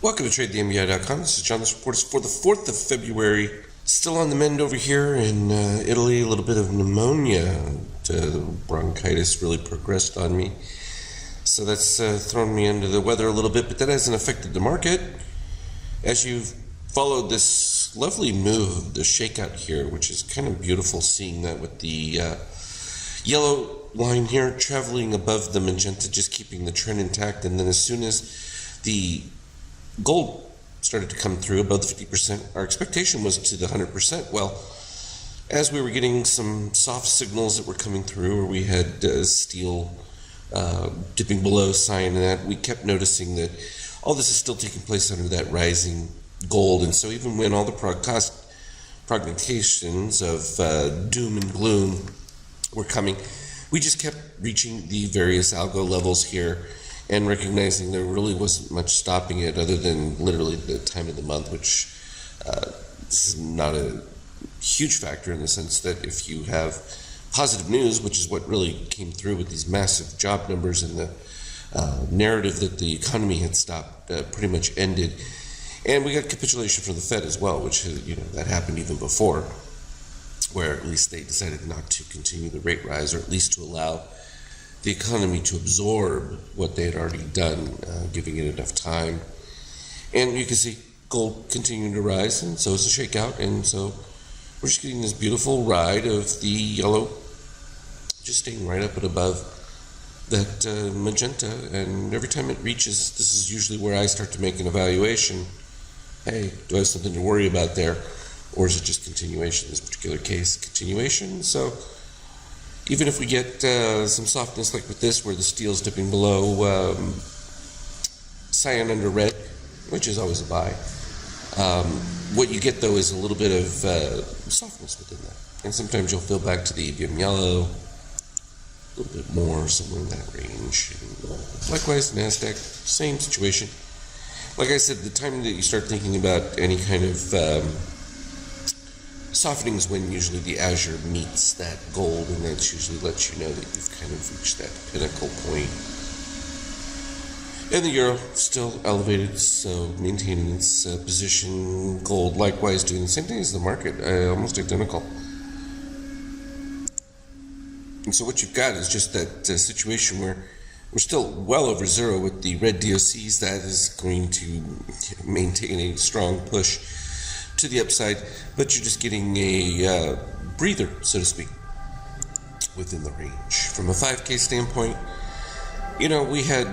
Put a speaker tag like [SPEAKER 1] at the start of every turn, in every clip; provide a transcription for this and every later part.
[SPEAKER 1] Welcome to TradeTheMBI.com. This is John. This report is for the 4th of February. Still on the mend over here in Italy. A little bit of pneumonia. Bronchitis really progressed on me. So that's thrown me under the weather a little bit, but that hasn't affected the market. As you've followed this lovely move, the shakeout here, which is kind of beautiful, seeing that with the yellow line here traveling above the magenta, just keeping the trend intact. And then as soon as the gold started to come through above the 50%, our expectation was to the 100%. Well, as we were getting some soft signals that were coming through, or we had steel dipping below sign and that, we kept noticing that all this is still taking place under that rising gold. And so even when all the prognostications of doom and gloom were coming, we just kept reaching the various algo levels here and recognizing there really wasn't much stopping it other than literally the time of the month, which this is not a huge factor in the sense that if you have positive news, which is what really came through with these massive job numbers and the narrative that the economy had stopped pretty much ended. And we got capitulation from the Fed as well, which that happened even before, where at least they decided not to continue the rate rise, or at least to allow the economy to absorb what they had already done, giving it enough time. And you can see gold continuing to rise, and so is the shakeout. And so we're just getting this beautiful ride of the yellow just staying right up and above that magenta. And every time it reaches, this is usually where I start to make an evaluation. Hey, do I have something to worry about there? Or is it just continuation? In this particular case, continuation. So even if we get some softness like with this, where the steel's dipping below cyan under red, which is always a buy, what you get though is a little bit of softness within that. And sometimes you'll feel back to the ABM yellow, a little bit more, somewhere in that range. And likewise, NASDAQ, same situation. Like I said, the time that you start thinking about any kind of softening is when usually the azure meets that gold, and that usually lets you know that you've kind of reached that pinnacle point. And the euro still elevated, so maintaining its position. Gold likewise doing the same thing as the market, almost identical. And so what you've got is just that situation where we're still well over zero with the red DOCs. That is going to maintain a strong push to the upside, but you're just getting a breather, so to speak, within the range. From a 5K standpoint, we had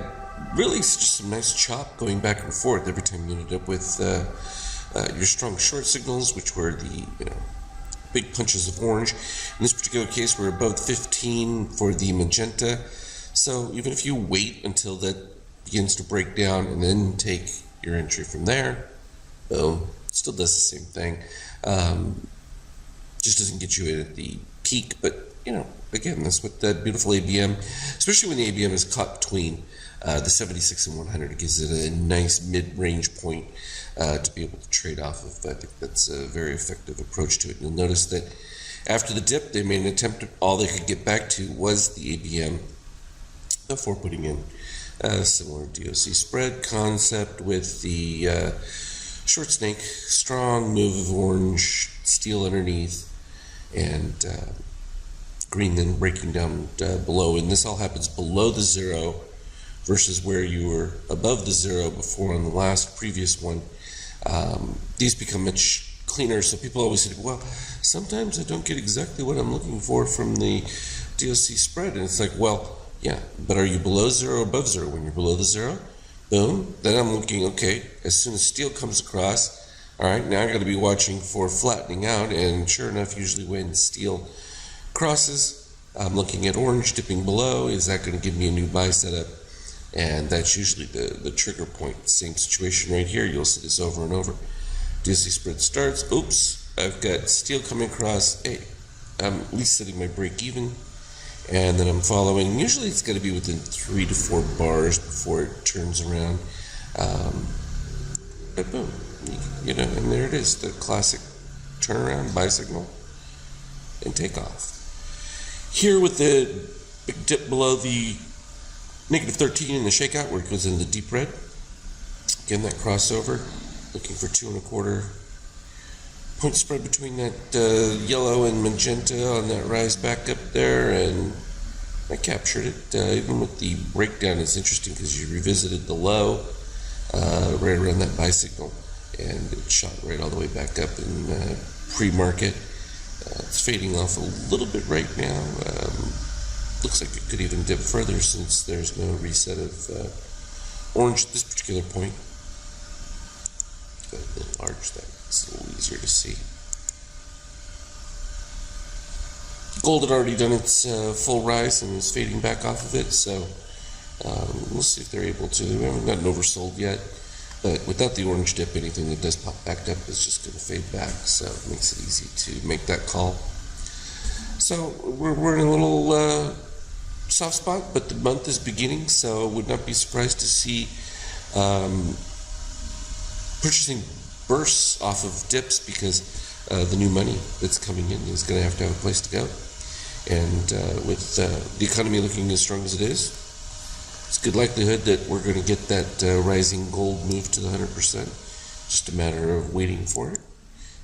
[SPEAKER 1] really just some nice chop going back and forth every time you ended up with your strong short signals, which were the big punches of orange. In this particular case, we're above 15 for the magenta. So even if you wait until that begins to break down and then take your entry from there, boom, still does the same thing. Just doesn't get you at the peak, but again, that's what that beautiful ABM, especially when the ABM is caught between the 76 and 100, it gives it a nice mid-range point to be able to trade off of. I think that's a very effective approach to it. You'll notice that after the dip, they made an attempt at all they could get back to was the ABM before putting in a similar DOC spread concept with the short snake, strong move of orange, steel underneath, and green then breaking down below. And this all happens below the zero versus where you were above the zero before on the previous one. These become much cleaner, so people always say, well, sometimes I don't get exactly what I'm looking for from the DOC spread. And it's like, well, yeah, but are you below zero or above zero? When you're below the zero, boom, then I'm looking, okay, as soon as steel comes across, all right, now I got to be watching for flattening out, and sure enough, usually when steel crosses, I'm looking at orange dipping below. Is that going to give me a new buy setup? And that's usually the trigger point. Same situation right here. You'll see this over and over. DOC spread starts. Oops, I've got steel coming across. Hey, I'm at least setting my break even. And then I'm following. Usually it's going to be within 3 to 4 bars before it turns around. But boom, and there it is, the classic turnaround, buy signal, and take off. Here with the big dip below the negative 13 in the shakeout, where it goes into the deep red, Again, that crossover, looking for 2.25 point spread between that yellow and magenta on that rise back up there, and I captured it. Even with the breakdown, it's interesting because you revisited the low right around that buy signal, and it shot right all the way back up in pre-market. It's fading off a little bit right now. Looks like it could even dip further since there's no reset of orange at this particular point. Got a little large there. It's a little easier to see. Gold had already done its full rise and is fading back off of it, so we'll see if they're able to. We haven't gotten oversold yet, but without the orange dip, anything that does pop back up is just going to fade back, so it makes it easy to make that call. So we're in a little soft spot, but the month is beginning, so I would not be surprised to see purchasing bursts off of dips, because the new money that's coming in is going to have a place to go. And with the economy looking as strong as it is, it's a good likelihood that we're going to get that rising gold move to the 100%. Just a matter of waiting for it.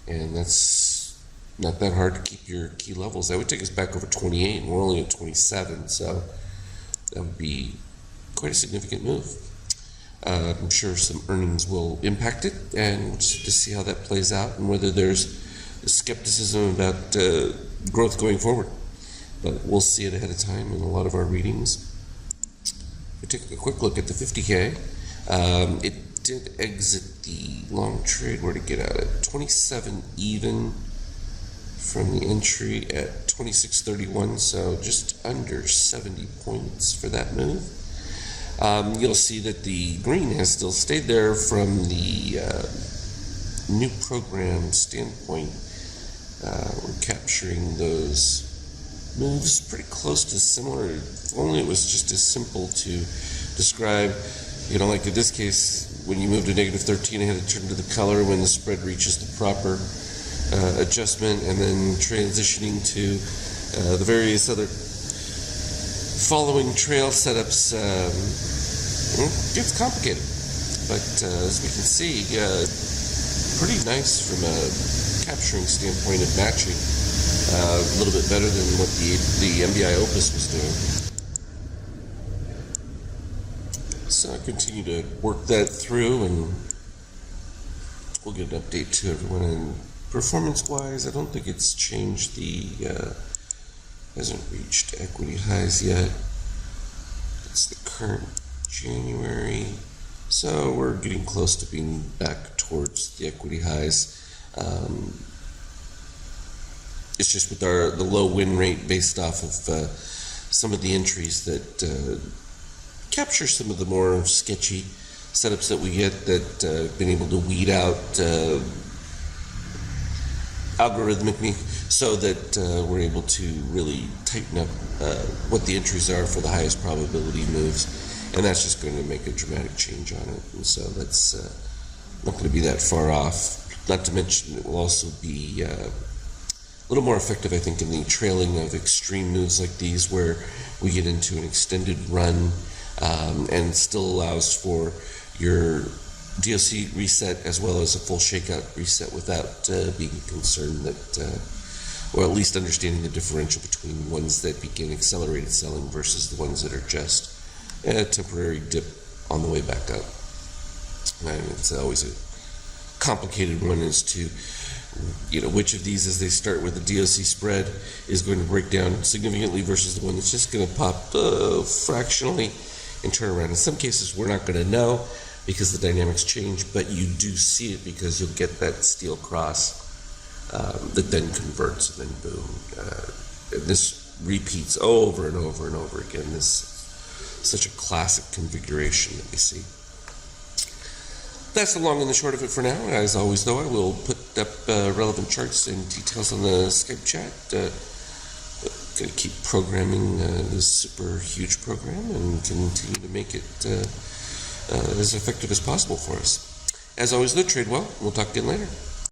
[SPEAKER 1] And that's not that hard to keep your key levels. That would take us back over 28, and we're only at 27, so that would be quite a significant move. I'm sure some earnings will impact it, and to see how that plays out and whether there's skepticism about growth going forward. But we'll see it ahead of time in a lot of our readings. If we take a quick look at the 50K, it did exit the long trade. Where to get out at 27 even from the entry at 26.31, so just under 70 points for that move. You'll see that the green has still stayed there from the new program standpoint. We're capturing those moves pretty close to similar. If only it was just as simple to describe, like in this case, when you move to negative 13, I had to turn to the color when the spread reaches the proper adjustment, and then transitioning to the various other following trail setups. Gets complicated, but as we can see, pretty nice from a capturing standpoint of matching. A little bit better than what the MBI Opus was doing. So I continue to work that through, and we'll get an update to everyone. And performance-wise, I don't think it's changed. Hasn't reached equity highs yet. It's the current January, so we're getting close to being back towards the equity highs. It's just with the low win rate based off of some of the entries that capture some of the more sketchy setups that we get, that have been able to weed out algorithmically, so that we're able to really tighten up what the entries are for the highest probability moves, and that's just going to make a dramatic change on it. And so that's not going to be that far off. Not to mention, it will also be a little more effective, I think, in the trailing of extreme moves like these, where we get into an extended run, and still allows for your DOC reset as well as a full shakeout reset without being concerned that, or at least understanding the differential between ones that begin accelerated selling versus the ones that are just a temporary dip on the way back up. And it's always a complicated one as to which of these, as they start with the DOC spread, is going to break down significantly versus the one that's just going to pop fractionally and turn around. In some cases, we're not going to know because the dynamics change, but you do see it because you'll get that steel cross that then converts, and then boom. And this repeats over and over and over again. This is such a classic configuration that we see. That's the long and the short of it for now. As always, though, I will put up relevant charts and details on the Skype chat. Going to keep programming this super huge program and continue to make it as effective as possible for us. As always, though, trade well. We'll talk again later.